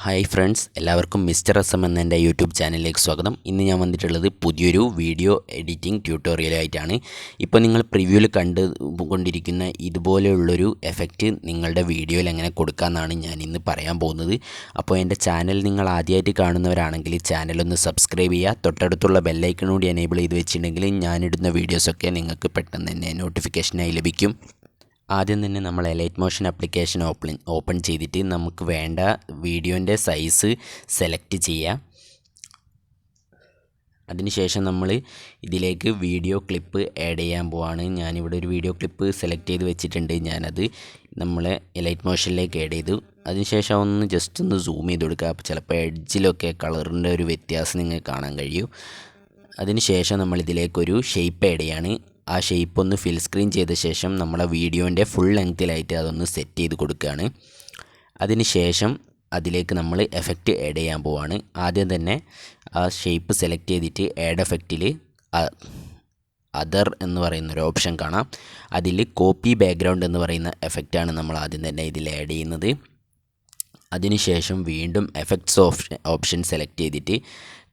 Hi friends, എല്ലാവർക്കും MR.SM എന്ന എൻ്റെ യൂട്യൂബ് ചാനലിലേക്ക് സ്വാഗതം. ഇന്ന് ഞാൻ വന്നിട്ടുള്ളത് പുതിയൊരു വീഡിയോ എഡിറ്റിംഗ് ട്യൂട്ടോറിയലായിട്ടാണ്. ഇപ്പോൾ നിങ്ങൾ പ്രിവ്യൂവിൽ കണ്ടുകൊണ്ടിരിക്കുന്ന ഇതുപോലെയുള്ളൊരു എഫക്റ്റ് നിങ്ങളുടെ വീഡിയോയിൽ എങ്ങനെ കൊടുക്കാമെന്നാണ് ഞാൻ ഇന്ന് പറയാൻ പോകുന്നത്. അപ്പോൾ എൻ്റെ ചാനൽ നിങ്ങൾ ആദ്യമായിട്ട് കാണുന്നവരാണെങ്കിൽ ചാനലൊന്ന് സബ്സ്ക്രൈബ് ചെയ്യുക. തൊട്ടടുത്തുള്ള ബെല്ലൈക്കൺ കൂടി എനേബിൾ ചെയ്ത് വെച്ചിട്ടുണ്ടെങ്കിൽ ഞാനിടുന്ന വീഡിയോസൊക്കെ നിങ്ങൾക്ക് പെട്ടെന്ന് തന്നെ നോട്ടിഫിക്കേഷനായി ലഭിക്കും. ആദ്യം തന്നെ നമ്മൾ എലൈറ്റ് മോഷൻ ആപ്ലിക്കേഷൻ ഓപ്പൺ ചെയ്തിട്ട് നമുക്ക് വേണ്ട വീഡിയോൻ്റെ സൈസ് സെലക്ട് ചെയ്യാം. അതിനുശേഷം നമ്മൾ ഇതിലേക്ക് വീഡിയോ ക്ലിപ്പ് ആഡ് ചെയ്യാൻ പോവാണ്. ഞാനിവിടെ ഒരു വീഡിയോ ക്ലിപ്പ് സെലക്ട് ചെയ്ത് വെച്ചിട്ടുണ്ട്. ഞാനത് നമ്മളെ എലൈറ്റ് മോഷനിലേക്ക് ആഡ് ചെയ്തു. അതിനുശേഷം ജസ്റ്റ് ഒന്ന് സൂം ചെയ്ത് കൊടുക്കുക. അപ്പോൾ ചിലപ്പോൾ എഡ്ജിലൊക്കെ കളറിൻ്റെ ഒരു വ്യത്യാസം നിങ്ങൾക്ക് കാണാൻ കഴിയും. അതിനുശേഷം നമ്മൾ ഇതിലേക്കൊരു ഷേപ്പ് ആഡ് ചെയ്യാണ്. ആ ഷേപ്പ് ഒന്ന് ഫിൽ സ്ക്രീൻ ചെയ്ത ശേഷം നമ്മളെ വീഡിയോൻ്റെ ഫുൾ ലെങ്ത്തിലായിട്ട് അതൊന്ന് സെറ്റ് ചെയ്ത് കൊടുക്കുകയാണ്. അതിനുശേഷം അതിലേക്ക് നമ്മൾ എഫക്റ്റ് ആഡ് ചെയ്യാൻ പോവാണ്. ആദ്യം തന്നെ ആ ഷേപ്പ് സെലക്ട് ചെയ്തിട്ട് ആഡ് എഫക്റ്റിൽ അതർ എന്ന് പറയുന്നൊരു ഓപ്ഷൻ കാണാം. അതിൽ കോപ്പി ബാക്ക്ഗ്രൗണ്ട് എന്ന് പറയുന്ന എഫക്റ്റാണ് നമ്മൾ ആദ്യം തന്നെ ഇതിൽ ആഡ് ചെയ്യുന്നത്. അതിനുശേഷം വീണ്ടും എഫക്ട്സ് ഓപ്ഷൻ സെലക്ട് ചെയ്തിട്ട്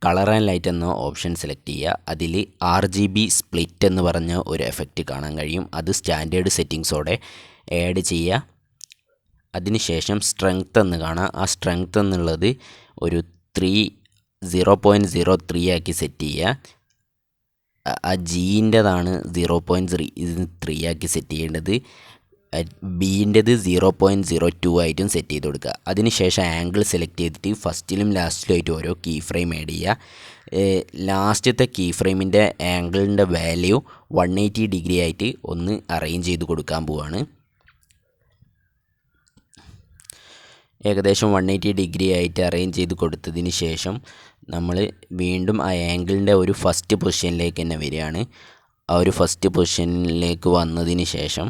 കളർ ആൻഡ് ലൈറ്റ് എന്ന ഓപ്ഷൻ സെലക്ട് ചെയ്യുക. അതിൽ RGB സ്പ്ലിറ്റ് എന്ന് പറഞ്ഞ ഒരു എഫക്റ്റ് കാണാൻ കഴിയും. അത് സ്റ്റാൻഡേർഡ് സെറ്റിങ്സോടെ ആഡ് ചെയ്യുക. അതിനുശേഷം സ്ട്രെങ്ത് എന്ന് കാണാം. ആ സ്ട്രെങ്ത് എന്നുള്ളത് ഒരു 0.03 ആക്കി സെറ്റ് ചെയ്യുക. ആ ജീൻ്റെതാണ് 0.3 ആക്കി സെറ്റ് ചെയ്യേണ്ടത്. ബീൻ്റെത് 0.02 ആയിട്ടും സെറ്റ് ചെയ്ത് കൊടുക്കുക. അതിനുശേഷം ആംഗിൾ സെലക്ട് ചെയ്തിട്ട് ഫസ്റ്റിലും ലാസ്റ്റിലുമായിട്ട് ഓരോ കീ ഫ്രെയിം ആഡ് ചെയ്യുക. ലാസ്റ്റത്തെ കീ ഫ്രെയിമിൻ്റെ ആംഗിളിൻ്റെ വാല്യൂ 180 ഡിഗ്രി ആയിട്ട് ഒന്ന് അറേഞ്ച് ചെയ്ത് കൊടുക്കാൻ പോവാണ്. ഏകദേശം 180 ഡിഗ്രി ആയിട്ട് അറേഞ്ച് ചെയ്ത് കൊടുത്തതിന് ശേഷം നമ്മൾ വീണ്ടും ആ ആംഗിളിൻ്റെ ഒരു ഫസ്റ്റ് പൊസിഷനിലേക്ക് തന്നെ വരികയാണ്. ആ ഒരു ഫസ്റ്റ് പൊസിഷനിലേക്ക് വന്നതിന് ശേഷം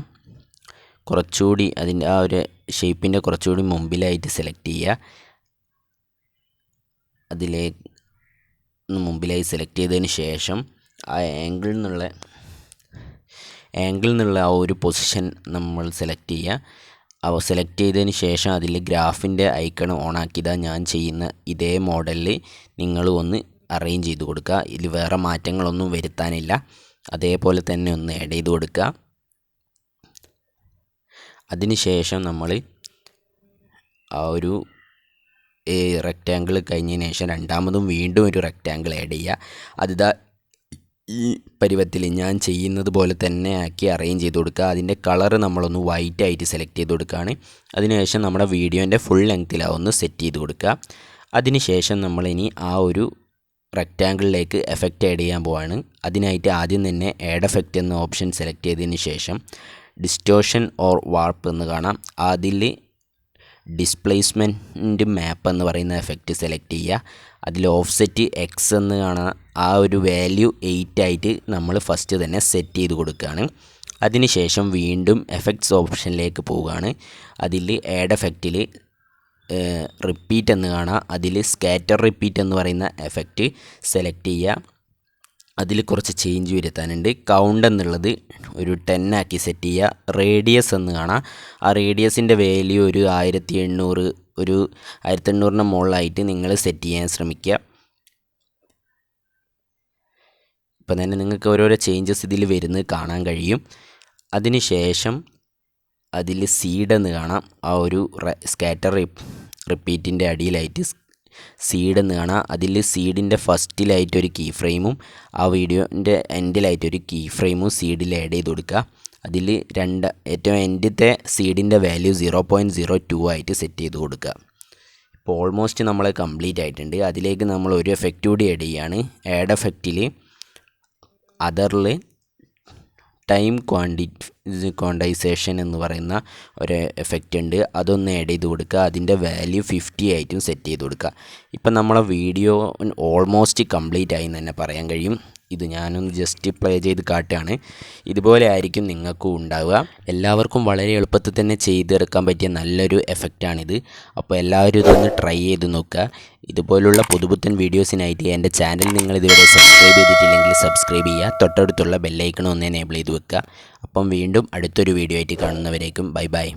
കുറച്ചുകൂടി അതിൻ്റെ ആ ഒരു ഷേപ്പിൻ്റെ കുറച്ചുകൂടി മുമ്പിലായിട്ട് സെലക്ട് ചെയ്യുക. മുമ്പിലായി സെലക്ട് ചെയ്തതിന് ശേഷം ആ ആംഗിളിൽ നിന്നുള്ള ആ ഒരു പൊസിഷൻ നമ്മൾ സെലക്ട് ചെയ്യുക. സെലക്ട് ചെയ്തതിന് ശേഷം അതിൽ ഗ്രാഫിൻ്റെ ഐക്കൺ ഓണാക്കിയതാ ഞാൻ ചെയ്യുന്ന ഇതേ മോഡലിൽ നിങ്ങൾ ഒന്ന് അറേഞ്ച് ചെയ്ത് കൊടുക്കുക. ഇതിൽ വേറെ മാറ്റങ്ങളൊന്നും വരുത്താനില്ല. അതേപോലെ തന്നെ ഒന്ന് ആഡ് ചെയ്ത് കൊടുക്കുക. അതിനുശേഷം നമ്മൾ ആ ഒരു റെക്റ്റാങ്കിൾ കഴിഞ്ഞതിന് ശേഷം രണ്ടാമതും വീണ്ടും ഒരു റെക്റ്റാങ്കിൾ ആഡ് ചെയ്യുക. അതിതാ ഈ പരുവത്തിൽ ഞാൻ ചെയ്യുന്നത് പോലെ തന്നെ ആക്കി അറേഞ്ച് ചെയ്ത് കൊടുക്കുക. അതിൻ്റെ കളറ് നമ്മളൊന്ന് വൈറ്റ് ആയിട്ട് സെലക്ട് ചെയ്ത് കൊടുക്കുകയാണ്. അതിനുശേഷം നമ്മുടെ വീഡിയോൻ്റെ ഫുൾ ലെങ്ത്തിലാവുന്ന സെറ്റ് ചെയ്ത് കൊടുക്കുക. അതിനുശേഷം നമ്മളിനി ആ ഒരു റെക്റ്റാങ്കിളിലേക്ക് എഫക്റ്റ് ആഡ് ചെയ്യാൻ പോവാണ്. അതിനായിട്ട് ആദ്യം തന്നെ ആഡ് എഫക്റ്റ് എന്ന ഓപ്ഷൻ സെലക്ട് ചെയ്തതിന് ശേഷം ഡിസ്റ്റോഷൻ ഓർ വാർപ്പ് എന്ന് കാണാം. അതിൽ ഡിസ്പ്ലേസ്മെൻറ്റ് മാപ്പ് എന്ന് പറയുന്ന എഫക്റ്റ് സെലക്ട് ചെയ്യുക. അതിൽ ഓഫ്സെറ്റ് X എന്ന് കാണാം. ആ ഒരു വാല്യൂ 8 ആയിട്ട് നമ്മൾ ഫസ്റ്റ് തന്നെ സെറ്റ് ചെയ്ത് കൊടുക്കുകയാണ്. അതിനുശേഷം വീണ്ടും എഫക്ട്സ് ഓപ്ഷനിലേക്ക് പോവുകയാണ്. അതിൽ ആഡ് എഫക്റ്റിൽ റിപ്പീറ്റ് എന്ന് കാണാം. അതിൽ സ്കാറ്റർ റിപ്പീറ്റ് എന്ന് പറയുന്ന എഫക്റ്റ് സെലക്ട് ചെയ്യുക. അതിൽ കുറച്ച് ചേഞ്ച് വരുത്താനുണ്ട്. കൗണ്ട് എന്നുള്ളത് ഒരു 10 ആക്കി സെറ്റ് ചെയ്യുക. റേഡിയസ് എന്ന് കാണാം. ആ റേഡിയസിൻ്റെ വാല്യൂ ഒരു 1800 മുകളിലായിട്ട് നിങ്ങൾ സെറ്റ് ചെയ്യാൻ ശ്രമിക്കുക. ഇപ്പം തന്നെ നിങ്ങൾക്ക് ഓരോരോ ചേഞ്ചസ് ഇതിൽ വരുന്നത് കാണാൻ കഴിയും. അതിനുശേഷം അതിൽ സീഡ് എന്ന് കാണാം. ആ ഒരു സ്കാറ്റർ റിപ്പീറ്റിൻ്റെ അടിയിലായിട്ട് സീഡ് എന്ന് കാണാം. അതിൽ സീഡിൻ്റെ ഫസ്റ്റിലായിട്ടൊരു കീ ഫ്രെയിമും ആ വീഡിയോൻ്റെ എൻഡിലായിട്ടൊരു കീ ഫ്രെയിമും സീഡിൽ ആഡ് ചെയ്ത് കൊടുക്കുക. അതിൽ ഏറ്റവും എൻഡിലത്തെ സീഡിൻ്റെ വാല്യൂ 0.02 ആയിട്ട് സെറ്റ് ചെയ്ത് കൊടുക്കുക. ഇപ്പോൾ ഓൾമോസ്റ്റ് നമ്മൾ കംപ്ലീറ്റ് ആയിട്ടുണ്ട്. അതിലേക്ക് നമ്മൾ ഒരു എഫക്റ്റ് കൂടി ആഡ് ചെയ്യുകയാണ്. ആഡ് എഫക്റ്റിൽ അതറിൽ ടൈം ക്വാണ്ടൈസേഷൻ എന്ന് പറയുന്ന ഒരു എഫക്റ്റ് ഉണ്ട്. അതൊന്ന് ആഡ് ചെയ്ത് കൊടുക്കുക. അതിൻ്റെ വാല്യൂ 50 ആയിട്ടും സെറ്റ് ചെയ്ത് കൊടുക്കുക. ഇപ്പം നമ്മളെ വീഡിയോ ഓൾമോസ്റ്റ് കംപ്ലീറ്റ് ആയി എന്ന് തന്നെ പറയാൻ കഴിയും. ഇത് ഞാനൊന്ന് ജസ്റ്റ് പ്ലേ ചെയ്ത് കാട്ടുകയാണ്. ഇതുപോലെ ആയിരിക്കും നിങ്ങൾക്കും ഉണ്ടാവുക. എല്ലാവർക്കും വളരെ എളുപ്പത്തിൽ തന്നെ ചെയ്തെടുക്കാൻ പറ്റിയ നല്ലൊരു എഫക്റ്റാണിത്. അപ്പോൾ എല്ലാവരും ഇതൊന്ന് ട്രൈ ചെയ്ത് നോക്കുക. ഇതുപോലുള്ള പുതുപുത്തൻ വീഡിയോസിനായിട്ട് എൻ്റെ ചാനൽ നിങ്ങൾ ഇതുവരെ സബ്സ്ക്രൈബ് ചെയ്തിട്ടില്ലെങ്കിൽ സബ്സ്ക്രൈബ് ചെയ്യുക. തൊട്ടടുത്തുള്ള ബെല്ലൈക്കൺ ഒന്ന് എനേബിൾ ചെയ്ത് വെക്കുക. അപ്പം വീണ്ടും അടുത്തൊരു വീഡിയോ ആയിട്ട് കാണുന്നവരേക്കും ബൈ ബൈ.